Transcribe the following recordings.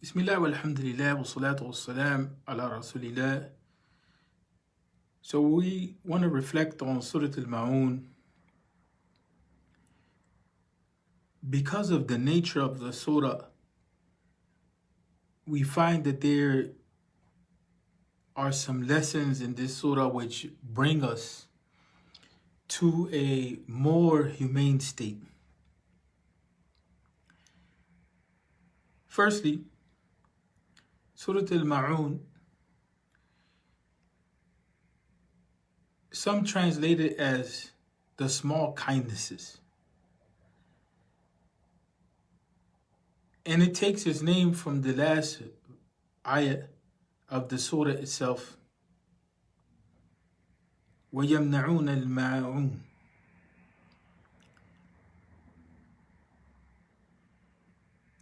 Bismillah walhamdulillah wa salatu wa salam ala rasulillah. So we want to reflect on Surah Al-Maun because of the nature of the surah. We find that there are some lessons in this surah which bring us to a more humane state. Firstly, Surah Al-Maun, some translate it as the small kindnesses. And it takes its name from the last ayah of the surah itself. وَيَمْنَعُونَ الْمَاعُونَ.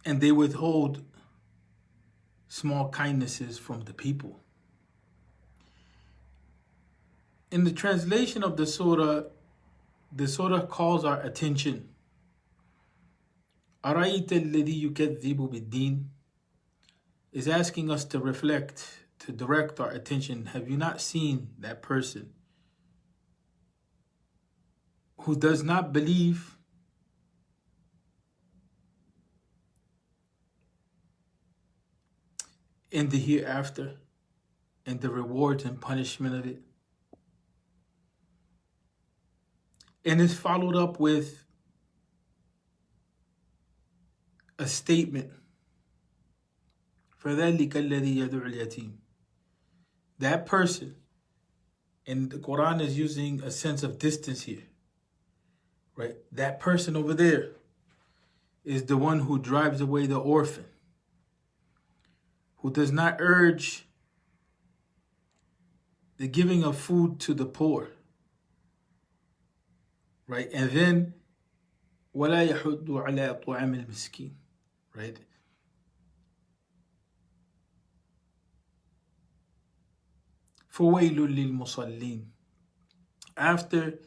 And they withhold small kindnesses from the people. In the translation of the surah calls our attention. أَرَأَيْتَ الَّذِي يُكَذِّبُ بِالدِّينِ is asking us to reflect, to direct our attention. Have you not seen that person who does not believe in the hereafter and the rewards and punishment of it? And it's followed up with a statement. فَذَلِكَ الَّذِي يَدُعُ الْيَتِيمِ. That person, and the Quran is using a sense of distance here, right? That person over there is the one who drives away the orphan, who does not urge the giving of food to the poor, right? And then وَلَا يَحُدُّ عَلَىٰ طُعَامِ الْمِسْكِينِ, right? فَوَيْلٌ لِلْمُصَلِّينَ. After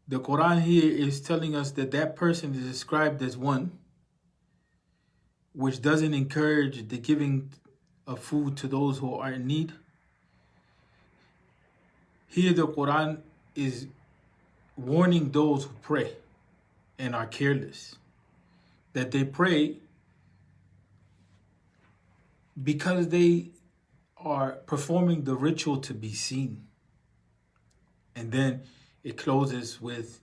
the Quran here is telling us that that person is described as one which doesn't encourage the giving of food to those who are in need. Here the Quran is warning those who pray and are careless, that they pray because they are performing the ritual to be seen. And then it closes with,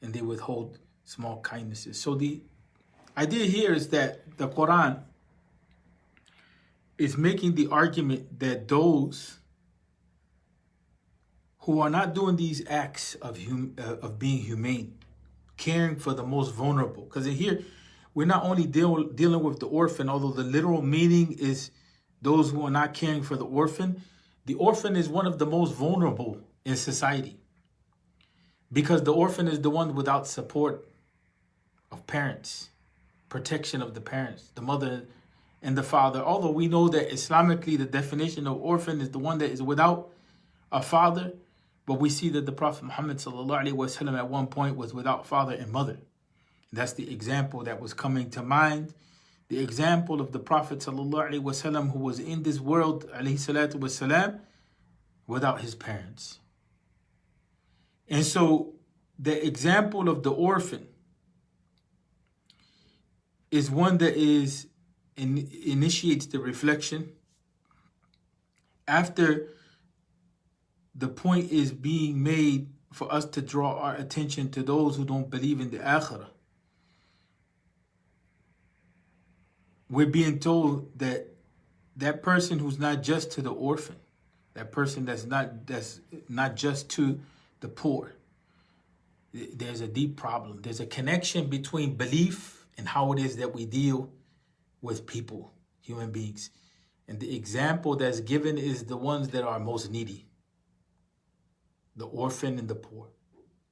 and they withhold small kindnesses. So the idea here is that the Quran is making the argument that those who are not doing these acts of being humane, caring for the most vulnerable, because in here we're not only dealing with the orphan, although the literal meaning is those who are not caring for the orphan. The orphan is one of the most vulnerable in society, because the orphan is the one without support of parents, protection of the parents, the mother and the father. Although we know that Islamically the definition of orphan is the one that is without a father, but we see that the Prophet Muhammad ﷺ at one point was without father and mother. That's the example that was coming to mind. The example of the Prophet ﷺ who was in this world ﷺ without his parents. And so the example of the orphan is one that initiates the reflection after the point is being made for us to draw our attention to those who don't believe in the akhirah. We're being told that that person who's not just to the orphan, that person that's not just to the poor, there's a deep problem. There's a connection between belief and how it is that we deal with people, human beings. And the example that's given is the ones that are most needy, the orphan and the poor.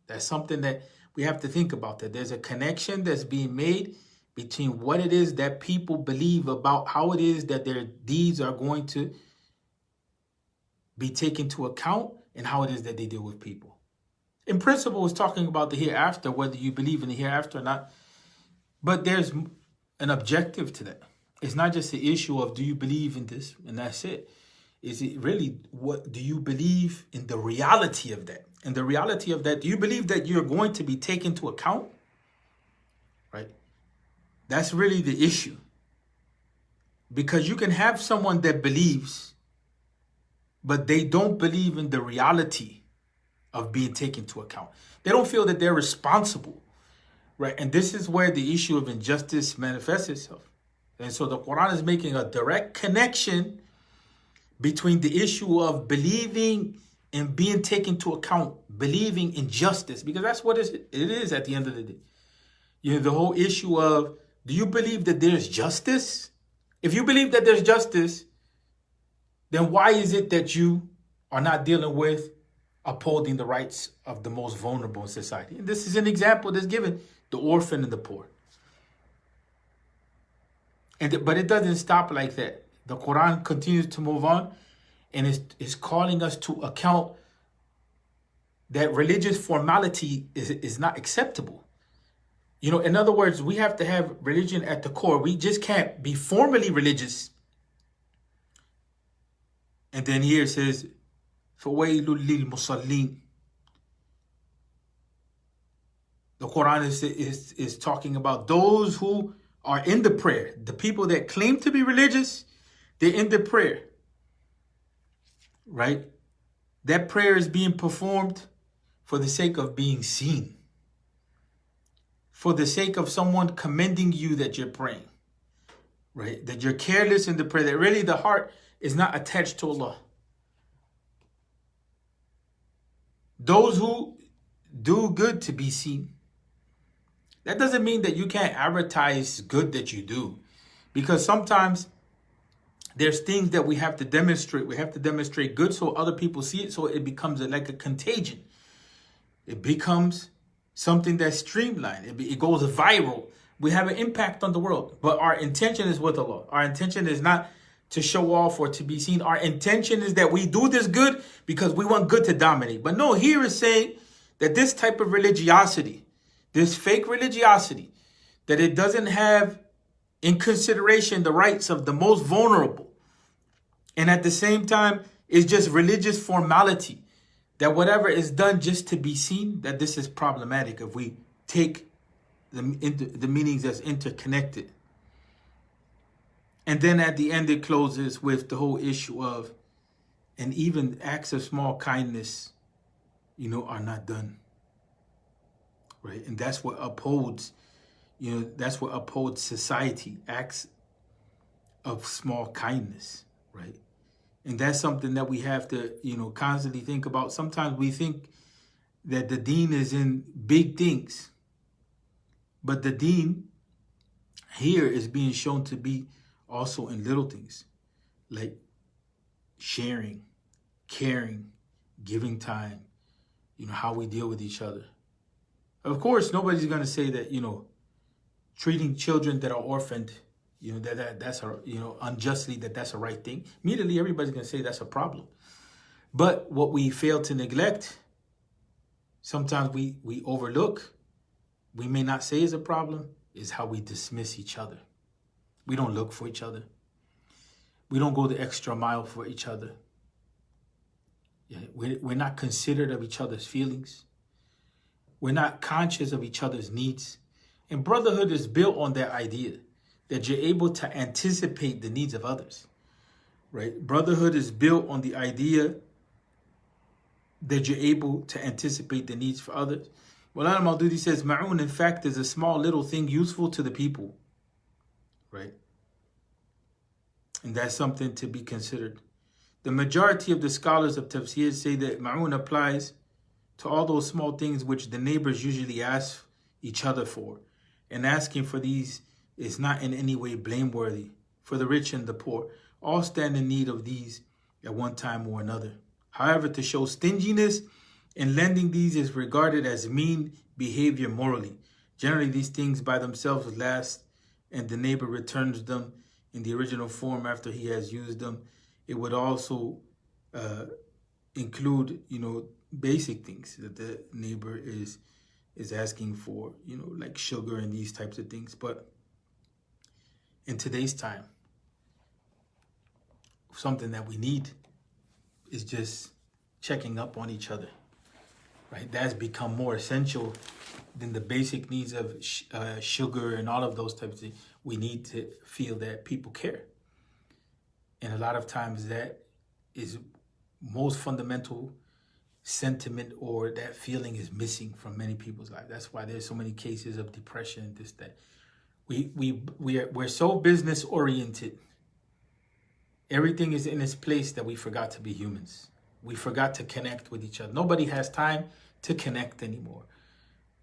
That's something that we have to think about, that there's a connection that's being made between what it is that people believe about how it is that their deeds are going to be taken into account and how it is that they deal with people. In principle, it's talking about the hereafter, whether you believe in the hereafter or not. But there's an objective to that. It's not just the issue of do you believe in this and that's it. Is it really what do you believe in the reality of that? And the reality of that, do you believe that you're going to be taken into account? Right? That's really the issue. Because you can have someone that believes, but they don't believe in the reality of being taken into account. They don't feel that they're responsible. Right? And this is where the issue of injustice manifests itself. And so the Quran is making a direct connection between the issue of believing and being taken into account, believing in justice, because that's what it is at the end of the day. You know, the whole issue of, do you believe that there's justice? If you believe that there's justice, then why is it that you are not dealing with upholding the rights of the most vulnerable in society? And this is an example that's given, the orphan and the poor. But it doesn't stop like that. The Quran continues to move on and is calling us to account that religious formality is not acceptable. You know, in other words, we have to have religion at the core. We just can't be formally religious. And then here it says, فَوَيْلٌ لِلْمُصَلِّينَ. The Quran is talking about those who are in the prayer. The people that claim to be religious, they're in the prayer. Right? That prayer is being performed for the sake of being seen. For the sake of someone commending you that you're praying. Right? That you're careless in the prayer. That really the heart is not attached to Allah. Those who do good to be seen. That doesn't mean that you can't advertise good that you do. Because sometimes there's things that we have to demonstrate. We have to demonstrate good so other people see it, so it becomes like a contagion. It becomes something that's streamlined. It goes viral. We have an impact on the world. But our intention is with Allah. Our intention is not to show off or to be seen. Our intention is that we do this good because we want good to dominate. But no, here is saying that this type of religiosity, this fake religiosity, that it doesn't have in consideration the rights of the most vulnerable. And at the same time, it's just religious formality. That whatever is done just to be seen, that this is problematic if we take the meanings as interconnected. And then at the end, it closes with the whole issue of, and even acts of small kindness, you know, are not done. Right? And that's what upholds, you know, that's what upholds society, acts of small kindness, right? And that's something that we have to, you know, constantly think about. Sometimes we think that the deen is in big things, but the deen here is being shown to be also in little things, like sharing, caring, giving time, you know, how we deal with each other. Of course, nobody's going to say that, you know, treating children that are orphaned, you know, that's a, you know, unjustly, that's a right thing. Immediately, everybody's going to say that's a problem. But what we fail to neglect, sometimes we overlook, we may not say is a problem, is how we dismiss each other. We don't look for each other. We don't go the extra mile for each other. Yeah, we're not considerate of each other's feelings. We're not conscious of each other's needs. And brotherhood is built on that idea that you're able to anticipate the needs of others, right? Brotherhood is built on the idea that you're able to anticipate the needs for others. Well, Al-Maududi says, Maun, in fact, is a small little thing useful to the people, right? And that's something to be considered. The majority of the scholars of tafsir say that Maun applies to all those small things which the neighbors usually ask each other for. And asking for these is not in any way blameworthy. For the rich and the poor, all stand in need of these at one time or another. However, to show stinginess in lending these is regarded as mean behavior morally. Generally, these things by themselves last, and the neighbor returns them in the original form after he has used them. It would also include, you know, basic things that the neighbor is asking for, you know, like sugar and these types of things. But in today's time, something that we need is just checking up on each other, right? That's become more essential than the basic needs of sugar and all of those types of things. We need to feel that people care. And a lot of times that is most fundamental sentiment, or that feeling is missing from many people's lives. That's why there's so many cases of depression, this, that. We're so business oriented. Everything is in its place that we forgot to be humans. We forgot to connect with each other. Nobody has time to connect anymore.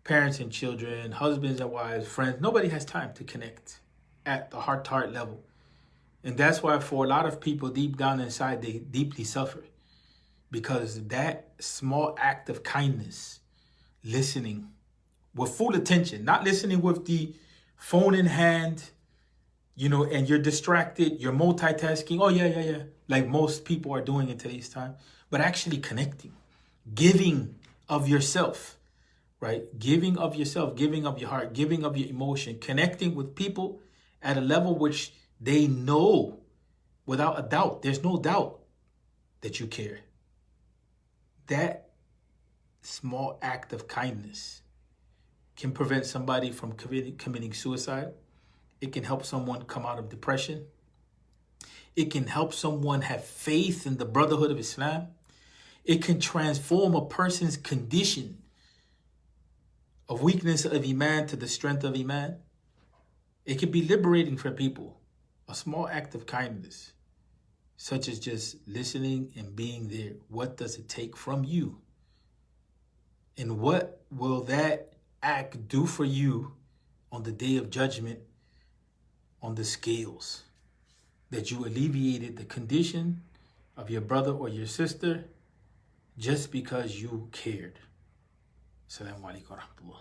Parents and children, husbands and wives, friends, nobody has time to connect at the heart-to-heart level. And that's why for a lot of people deep down inside, they deeply suffer. Because that small act of kindness, listening with full attention, not listening with the phone in hand, and you're distracted, you're multitasking. Oh, yeah. Like most people are doing in today's time. But actually connecting, giving of yourself, right? Giving of yourself, giving of your heart, giving of your emotion, connecting with people at a level which they know without a doubt. There's no doubt that you care. That small act of kindness can prevent somebody from committing suicide. It can help someone come out of depression. It can help someone have faith in the brotherhood of Islam. It can transform a person's condition of weakness of Iman to the strength of Iman. It can be liberating for people. A small act of kindness, such as just listening and being there. What does it take from you? And what will that act do for you on the day of judgment on the scales? That you alleviated the condition of your brother or your sister just because you cared. Assalamu alaikum wa rahmatullah.